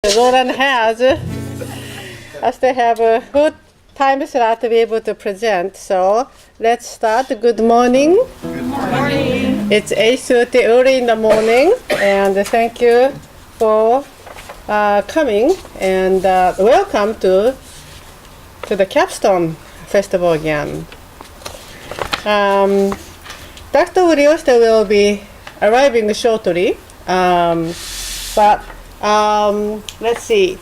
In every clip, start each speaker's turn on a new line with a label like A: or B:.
A: Roland has to have a good time slot to be able to present. So let's start. Good morning.
B: Good morning.
A: It's 8:30 early in the morning, and thank you for coming and welcome to the Capstone Festival again. Dr. Urioste will be arriving shortly, but let's see.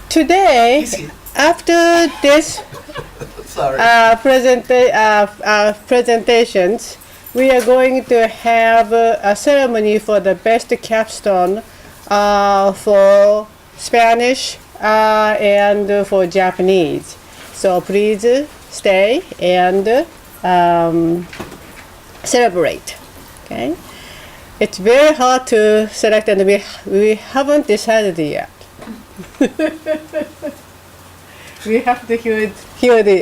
A: Today, after this presentations, we are going to have a ceremony for the best capstone for Spanish and for Japanese. So please stay and celebrate. Okay. It's very hard to select, and we haven't decided yet. We have to hear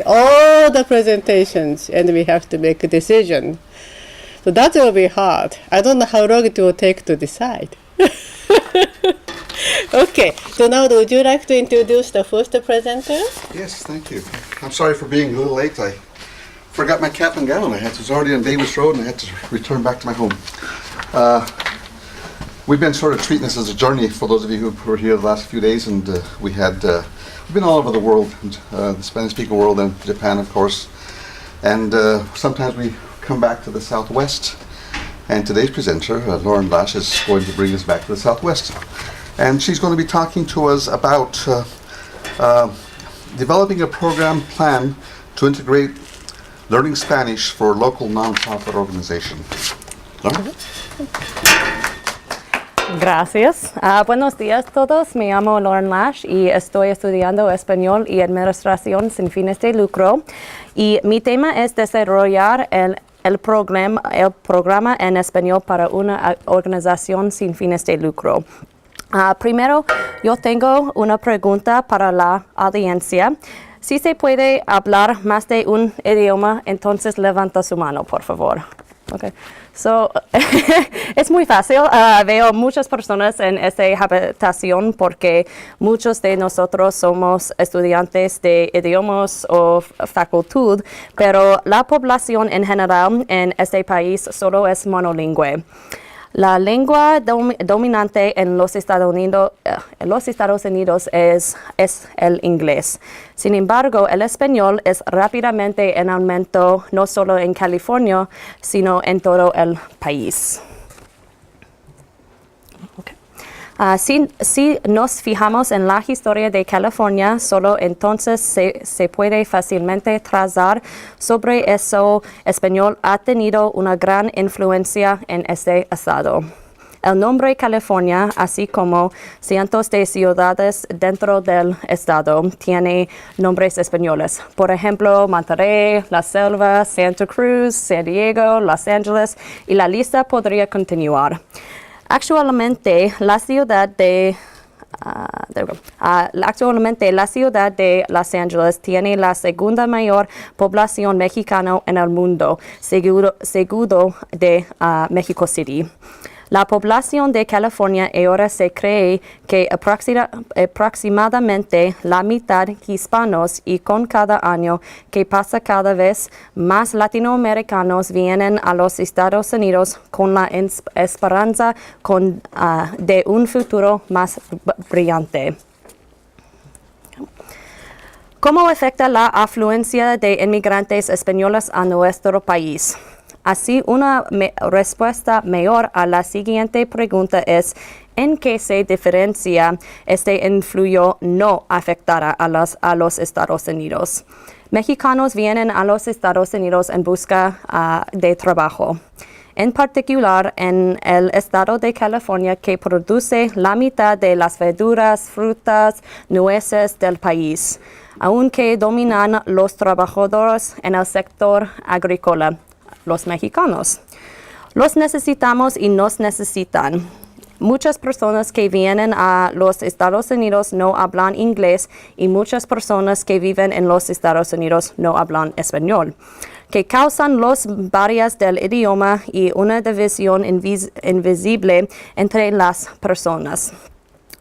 A: all the presentations, and we have to make a decision. So that will be hard. I don't know how long it will take to decide. Okay, Donaldo, would you like to introduce the first presenter?
B: Yes, thank you. I'm sorry for being a little late. I forgot my cap and gown. It was already on Davis Road, and I had to return back to my home. We've been sort of treating this as a journey for those of you who were here the last few days, and we've been all over the world, and, the Spanish-speaking world, and Japan, of course. And sometimes we come back to the Southwest, and today's presenter, Lasch, is going to bring us back to the Southwest. And she's going to be talking to us about developing a program plan to integrate learning Spanish for local non-profit organization. Laura?
C: Gracias. Buenos días a todos. Me llamo Lasch y estoy estudiando español y administración sin fines de lucro. Y mi tema es desarrollar el programa en español para una organización sin fines de lucro. Primero, yo tengo una pregunta para la audiencia. Si se puede hablar más de un idioma, entonces levanta su mano, por favor. Okay. So, es muy fácil. Veo muchas personas en esta habitación porque muchos de nosotros somos estudiantes de idiomas o facultad, pero la población en general en este país solo es monolingüe. La lengua dominante en los Estados Unidos es el inglés. Sin embargo, el español es rápidamente en aumento no solo en California, sino en todo el país. Okay. Si nos fijamos en la historia de California, solo entonces se puede fácilmente trazar sobre eso. Español ha tenido una gran influencia en este estado. El nombre California, así como cientos de ciudades dentro del estado, tiene nombres españoles. Por ejemplo, Monterrey, La Selva, Santa Cruz, San Diego, Los Ángeles, y la lista podría continuar. Actualmente, la ciudad de Los Ángeles tiene la segunda mayor población mexicana en el mundo, seguido de Mexico City. La población de California ahora se cree que aproximadamente la mitad hispanos, y con cada año que pasa cada vez más latinoamericanos vienen a los Estados Unidos con la esperanza de un futuro más brillante. ¿Cómo afecta la afluencia de inmigrantes españoles a nuestro país? Así, una respuesta mejor a la siguiente pregunta es: ¿en qué se diferencia este influjo no afectará a los Estados Unidos? Mexicanos vienen a los Estados Unidos en busca de trabajo, en particular en el estado de California, que produce la mitad de las verduras, frutas, nueces del país, aunque dominan los trabajadores en el sector agrícola, los mexicanos. Los necesitamos y nos necesitan. Muchas personas que vienen a los Estados Unidos no hablan inglés, y muchas personas que viven en los Estados Unidos no hablan español, que causan las barreras del idioma y una división invisible entre las personas.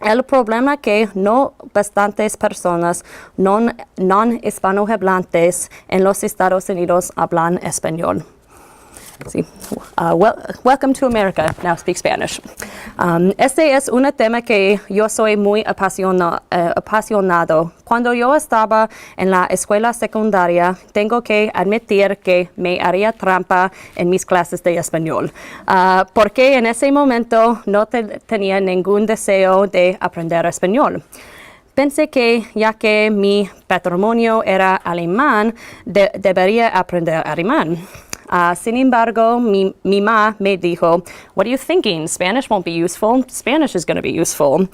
C: El problema que no bastantes personas non hispanohablantes en los Estados Unidos hablan español. Sí. Welcome to America. Now speak Spanish. Este es un tema que yo soy muy apasionado. Cuando yo estaba en la escuela secundaria, tengo que admitir que me haría trampa en mis clases de español, porque en ese momento no tenía ningún deseo de aprender español. Pensé que ya que mi patrimonio era alemán, debería aprender alemán. Sin embargo, mi mamá me dijo, "What are you thinking? Spanish won't be useful. Spanish is going to be useful.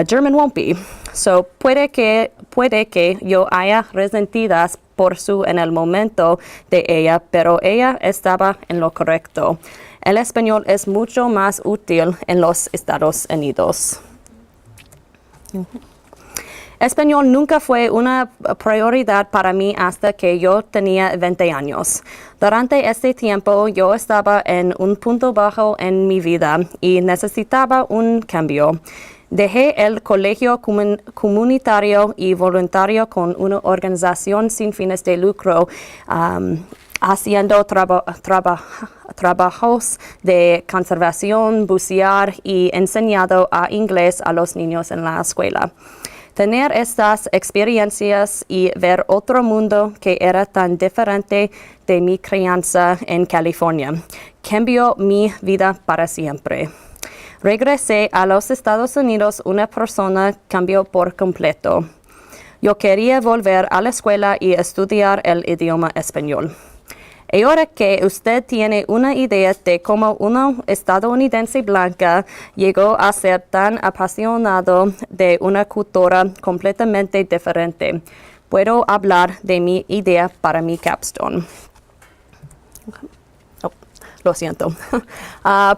C: German won't be." So puede que yo haya resentidas por su en el momento de ella, pero ella estaba en lo correcto. El español es mucho más útil en los Estados Unidos. Español nunca fue una prioridad para mí hasta que yo tenía 20 años. Durante este tiempo yo estaba en un punto bajo en mi vida y necesitaba un cambio. Dejé el colegio comunitario y voluntario con una organización sin fines de lucro, haciendo trabajos de conservación, bucear y enseñando inglés a los niños en la escuela. Tener estas experiencias y ver otro mundo que era tan diferente de mi crianza en California cambió mi vida para siempre. Regresé a los Estados Unidos, una persona cambió por completo. Yo quería volver a la escuela y estudiar el idioma español. Y ahora que usted tiene una idea de cómo una estadounidense blanca llegó a ser tan apasionado de una cultura completamente diferente, puedo hablar de mi idea para mi Capstone. Lo siento.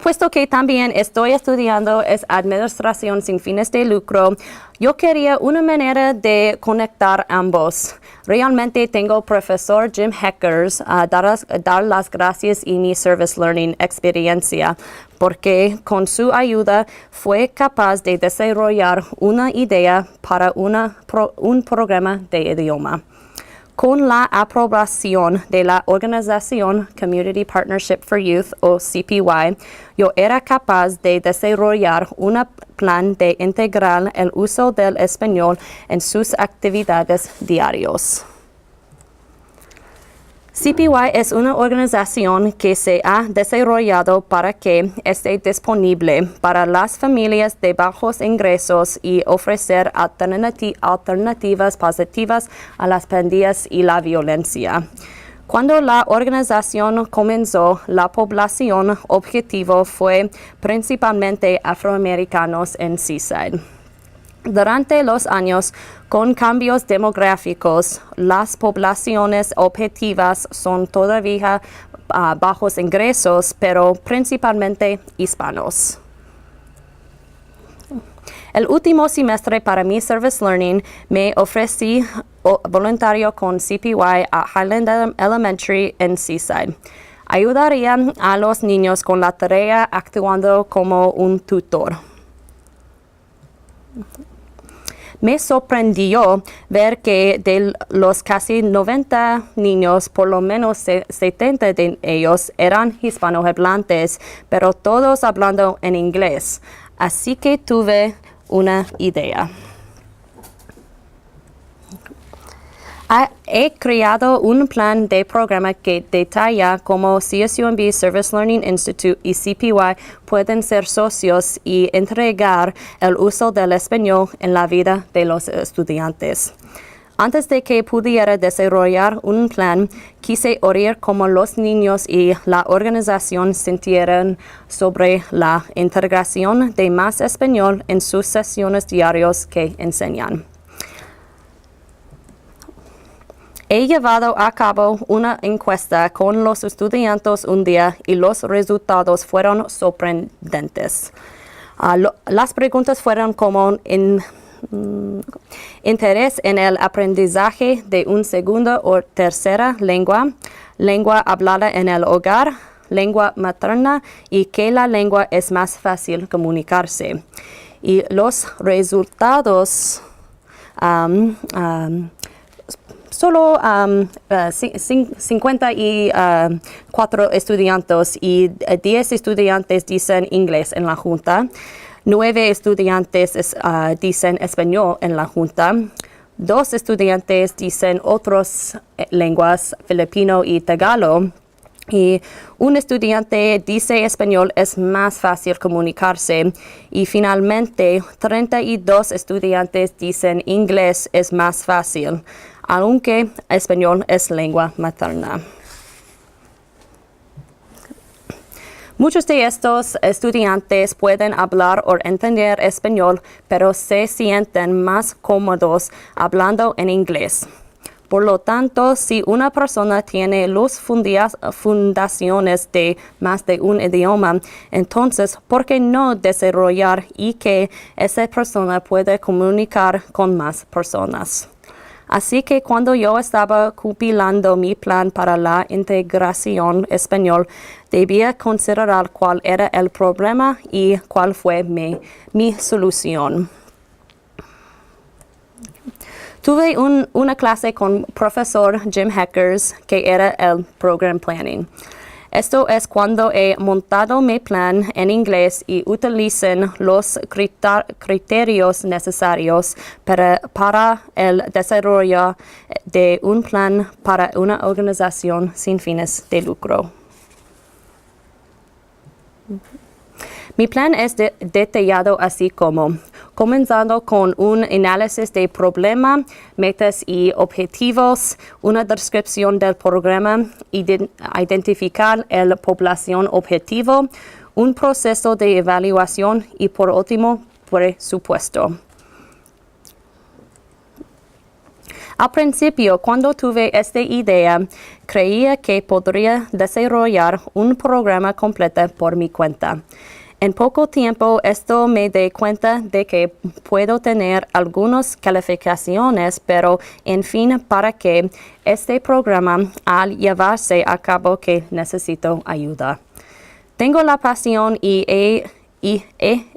C: Puesto que también estoy estudiando administración sin fines de lucro, yo quería una manera de conectar ambos. Realmente tengo profesor Jim Heckers dar las gracias en mi Service Learning experiencia, porque con su ayuda fue capaz de desarrollar una idea para un programa de idioma. Con la aprobación de la organización Community Partnership for Youth, o CPY, yo era capaz de desarrollar un plan de integrar el uso del español en sus actividades diarias. CPY es una organización que se ha desarrollado para que esté disponible para las familias de bajos ingresos y ofrecer alternativas positivas a las pandillas y la violencia. Cuando la organización comenzó, la población objetivo fue principalmente afroamericanos en Seaside. Durante los años, con cambios demográficos, las poblaciones objetivas son todavía bajos ingresos, pero principalmente hispanos. El último semestre para mi Service Learning me ofrecí voluntario con CPY a Highland Elementary en Seaside. Ayudaría a los niños con la tarea actuando como un tutor. Me sorprendió ver que de los casi 90 niños, por lo menos 70 de ellos eran hispanohablantes, pero todos hablando en inglés. Así que tuve una idea. He creado un plan de programa que detalla cómo CSUMB Service Learning Institute y CPY pueden ser socios y entregar el uso del español en la vida de los estudiantes. Antes de que pudiera desarrollar un plan, quise oír cómo los niños y la organización sintieran sobre la integración de más español en sus sesiones diarias que enseñan. He llevado a cabo una encuesta con los estudiantes un día y los resultados fueron sorprendentes. Las preguntas fueron como interés en el aprendizaje de una segunda o tercera lengua, lengua hablada en el hogar, lengua materna y que la lengua es más fácil comunicarse. y los resultados solo 54 estudiantes y 10 estudiantes dicen inglés en la junta. 9 estudiantes dicen español en la junta. 2 estudiantes dicen otras lenguas, filipino y tagalo. Y un estudiante dice español es más fácil comunicarse. Y finalmente, 32 estudiantes dicen inglés es más fácil, aunque español es lengua materna. Muchos de estos estudiantes pueden hablar o entender español, pero se sienten más cómodos hablando en inglés. Por lo tanto, si una persona tiene las fundaciones de más de un idioma, entonces, ¿por qué no desarrollar y que esa persona pueda comunicar con más personas? Así que cuando yo estaba compilando mi plan para la integración español, debía considerar cuál era el problema y cuál fue mi solución. Tuve una clase con profesor Jim Heckers, que era el Program Planning. Esto es cuando he montado mi plan en inglés y utilicen los criterios necesarios para el desarrollo de un plan para una organización sin fines de lucro. Mi plan es detallado así como, comenzando con un análisis de problema, metas y objetivos, una descripción del programa, identificar la población objetivo, un proceso de evaluación y por último, presupuesto. Al principio, cuando tuve esta idea, creía que podría desarrollar un programa completo por mi cuenta. En poco tiempo, esto me di cuenta de que puedo tener algunas calificaciones, pero en fin, para que este programa al llevarse a cabo que necesito ayuda. Tengo la pasión y he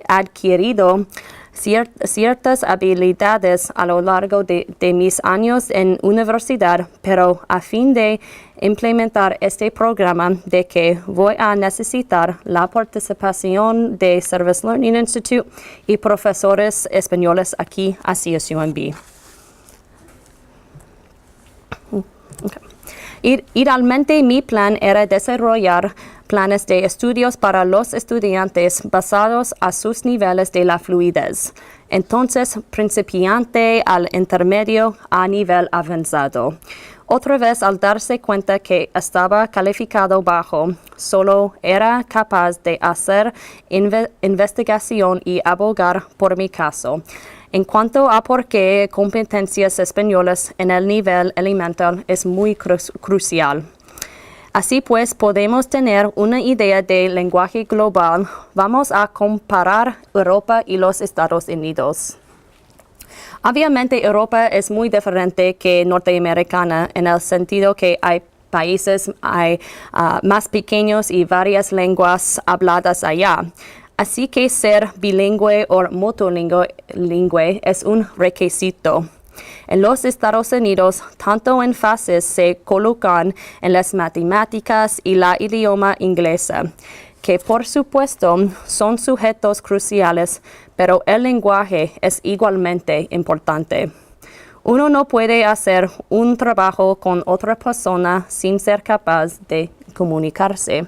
C: adquirido ciertas habilidades a lo largo de mis años en universidad, pero a fin de implementar este programa de que voy a necesitar la participación de Service Learning Institute y profesores españoles aquí a CSUMB. Idealmente mi plan era desarrollar planes de estudios para los estudiantes basados a sus niveles de la fluidez. Entonces, principiante al intermedio a nivel avanzado. Otra vez, al darse cuenta que estaba calificado bajo, solo era capaz de hacer investigación y abogar por mi caso. En cuanto a por qué competencias españolas en el nivel elemental es muy crucial. Así pues, podemos tener una idea de lenguaje global. Vamos a comparar Europa y los Estados Unidos. Obviamente, Europa es muy diferente que norteamericana en el sentido que hay países más pequeños y varias lenguas habladas allá. Así que ser bilingüe o multilingüe es un requisito. En los Estados Unidos, tanto énfasis se colocan en las matemáticas y la idioma inglesa, que por supuesto son sujetos cruciales, pero el lenguaje es igualmente importante. Uno no puede hacer un trabajo con otra persona sin ser capaz de comunicarse.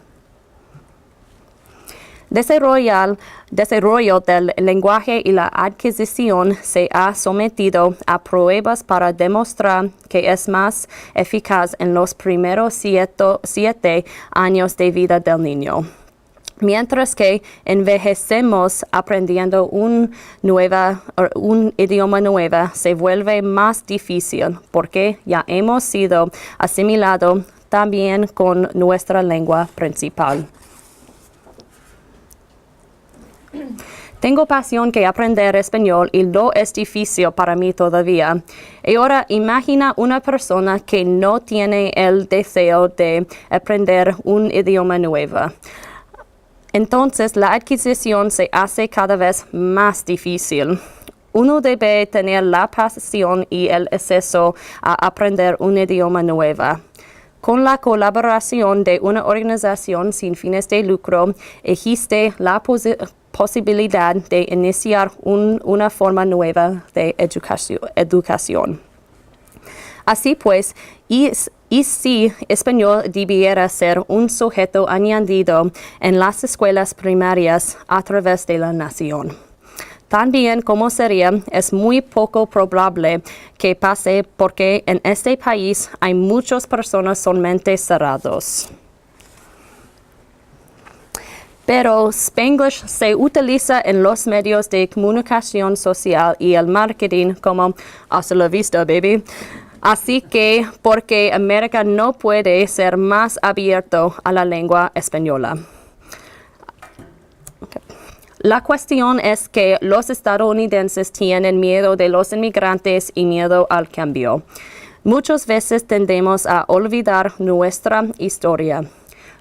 C: Desarrollo del lenguaje y la adquisición se ha sometido a pruebas para demostrar que es más eficaz en los primeros 7 años de vida del niño. Mientras que envejecemos aprendiendo un idioma nuevo, se vuelve más difícil porque ya hemos sido asimilados también con nuestra lengua principal. Tengo pasión que aprender español y lo es difícil para mí todavía. Y ahora imagina una persona que no tiene el deseo de aprender un idioma nuevo. Entonces, la adquisición se hace cada vez más difícil. Uno debe tener la pasión y el acceso a aprender un idioma nuevo. Con la colaboración de una organización sin fines de lucro, existe la posibilidad de iniciar una forma nueva de educación. Así pues, y si español debiera ser un sujeto añadido en las escuelas primarias a través de la nación. También como sería, es muy poco probable que pase porque en este país hay muchas personas con mentes cerradas. Pero Spanglish se utiliza en los medios de comunicación social y el marketing como hasta la vista, baby. Así que, porque América no puede ser más abierto a la lengua española. La cuestión es que los estadounidenses tienen miedo de los inmigrantes y miedo al cambio. Muchas veces tendemos a olvidar nuestra historia.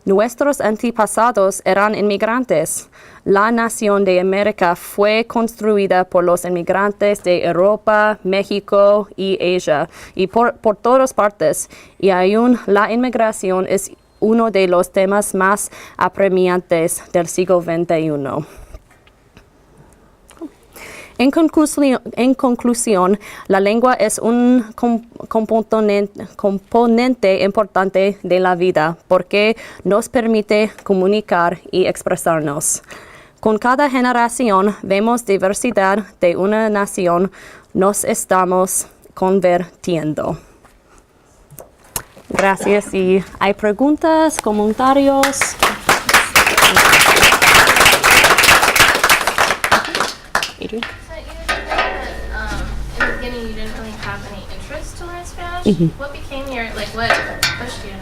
C: Nuestros antepasados eran inmigrantes. La nación de América fue construida por los inmigrantes de Europa, México y Asia, y por todas partes. Y aún la inmigración es uno de los temas más apremiantes del siglo XXI. En conclusión, la lengua es un componente importante de la vida porque nos permite comunicar y expresarnos. Con cada generación vemos diversidad de una nación, nos estamos convirtiendo. Gracias. Y hay preguntas, comentarios. Adrian?
D: In the beginning you didn't really have any interest to learn Spanish. What became what pushed you?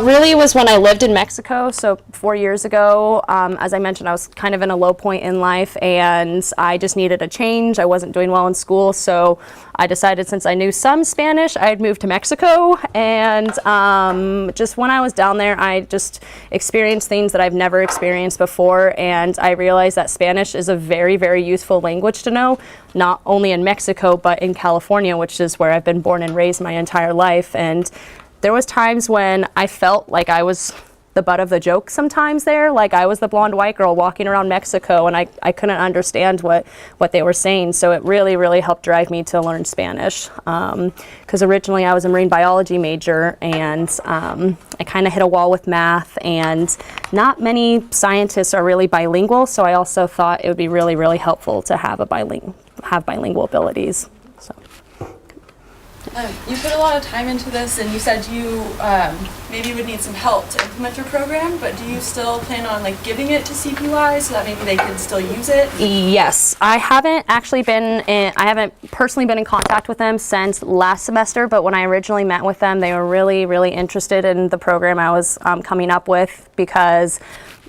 C: Really, it was when I lived in Mexico, so 4 years ago. As I mentioned, I was kind of in a low point in life, and I just needed a change. I wasn't doing well in school, so I decided since I knew some Spanish, I'd move to Mexico. And just when I was down there, I just experienced things that I've never experienced before, and I realized that Spanish is a very, very useful language to know, not only in Mexico, but in California, which is where I've been born and raised my entire life. And there was times when I felt like I was the butt of the joke sometimes there, like I was the blonde white girl walking around Mexico and I couldn't understand what they were saying. So it really, really helped drive me to learn Spanish. Because originally I was a marine biology major, and I kind of hit a wall with math, and not many scientists are really bilingual. So I also thought it would be really, really helpful to have bilingual abilities.
E: You put a lot of time into this, and you said you maybe would need some help to implement your program, but do you still plan on giving it to CPY so that maybe they can still use it?
C: Yes, I haven't personally been in contact with them since last semester, but when I originally met with them, they were really, really interested in the program I was coming up with, because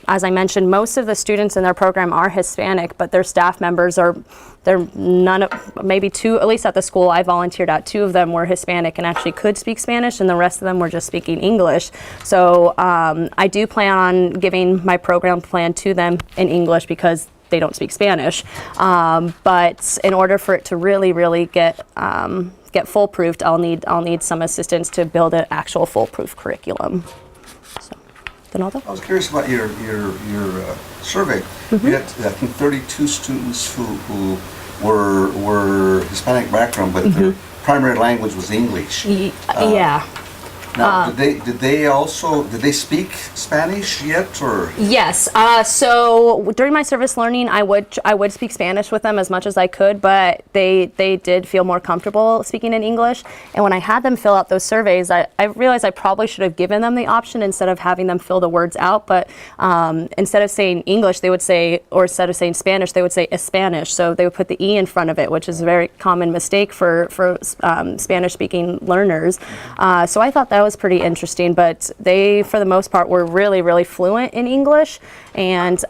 C: as I mentioned, most of the students in their program are Hispanic, but their staff members maybe two, at least at the school I volunteered at, 2 of them were Hispanic and actually could speak Spanish, and the rest of them were just speaking English. So I do plan on giving my program plan to them in English because they don't speak Spanish. But in order for it to really, really get foolproofed, I'll need some assistance to build an actual foolproof curriculum. Donaldo?
B: I was curious about your survey. You had, I think, 32 students who were Hispanic background, but their primary language was English.
C: Yeah.
B: Now, did they speak Spanish yet, or?
C: Yes. So during my service learning, I would speak Spanish with them as much as I could, but they did feel more comfortable speaking in English. And when I had them fill out those surveys, I realized I probably should have given them the option instead of having them fill the words out. But instead of saying English, they would say, or instead of saying Spanish, they would say Spanish. So they would put the E in front of it, which is a very common mistake for Spanish-speaking learners. So I thought that was pretty interesting, but they, for the most part, were really, really fluent in English, and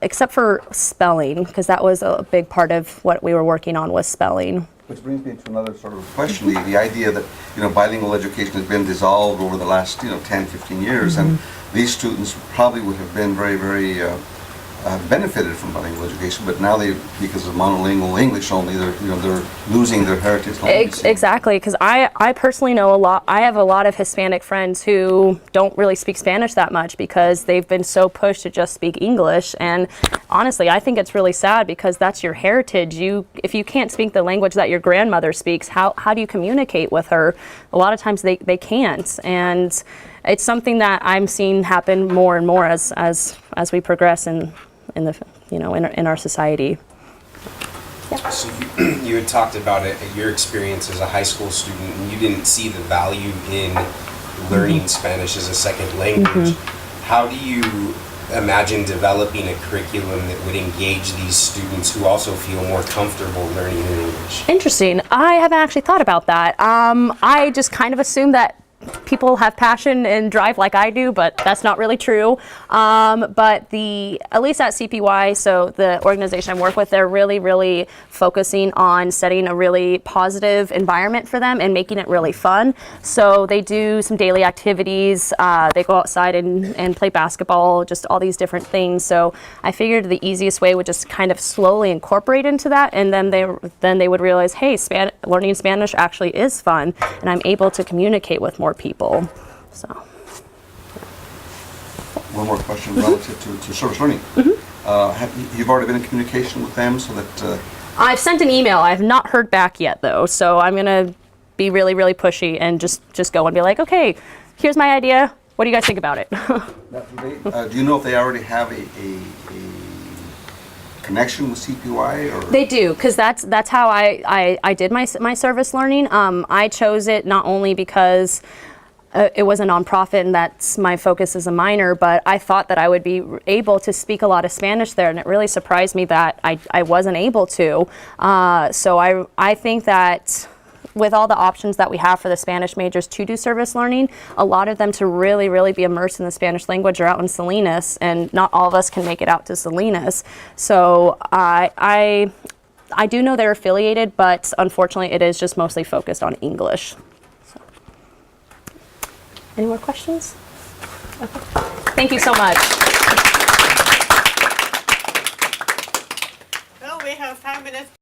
C: except for spelling, because that was a big part of what we were working on was spelling.
B: Which brings me to another sort of question, the idea that, bilingual education has been dissolved over the last, 10, 15 years, and these students probably would have been very, very benefited from bilingual education, but now because of monolingual English only, they're losing their heritage language.
C: Exactly, because I personally know I have a lot of Hispanic friends who don't really speak Spanish that much because they've been so pushed to just speak English, and honestly, I think it's really sad because that's your heritage. If you can't speak the language that your grandmother speaks, how do you communicate with her? A lot of times they can't, and it's something that I'm seeing happen more and more as we progress in our society. Yeah.
F: So you had talked about it, your experience as a high school student, and you didn't see the value in learning Spanish as a second language. How do you imagine developing a curriculum that would engage these students who also feel more comfortable learning in English?
C: Interesting. I haven't actually thought about that. I just kind of assume that people have passion and drive like I do, but that's not really true. But at least at CPY, so the organization I work with, they're really, really focusing on setting a really positive environment for them and making it really fun. So they do some daily activities. They go outside and play basketball, just all these different things. So I figured the easiest way would just kind of slowly incorporate into that, and then they would realize, hey, learning Spanish actually is fun, and I'm able to communicate with more people. So
B: One more question relative to service learning. You've already been in communication with them so that...
C: I've sent an email. I have not heard back yet, though, so I'm going to be really, really pushy and just go and be like, okay, here's my idea. What do you guys think about it?
B: Do you know if they already have a connection with CPY? Or?
C: They do, because that's how I did my service learning. I chose it not only because it was a nonprofit and that's my focus as a minor, but I thought that I would be able to speak a lot of Spanish there, and it really surprised me that I wasn't able to. So I think that with all the options that we have for the Spanish majors to do service learning, a lot of them to really, really be immersed in the Spanish language are out in Salinas, and not all of us can make it out to Salinas. So I do know they're affiliated, but unfortunately it is just mostly focused on English. So. Any more questions? Okay. Thank you so much.
A: Well, we have 5 minutes.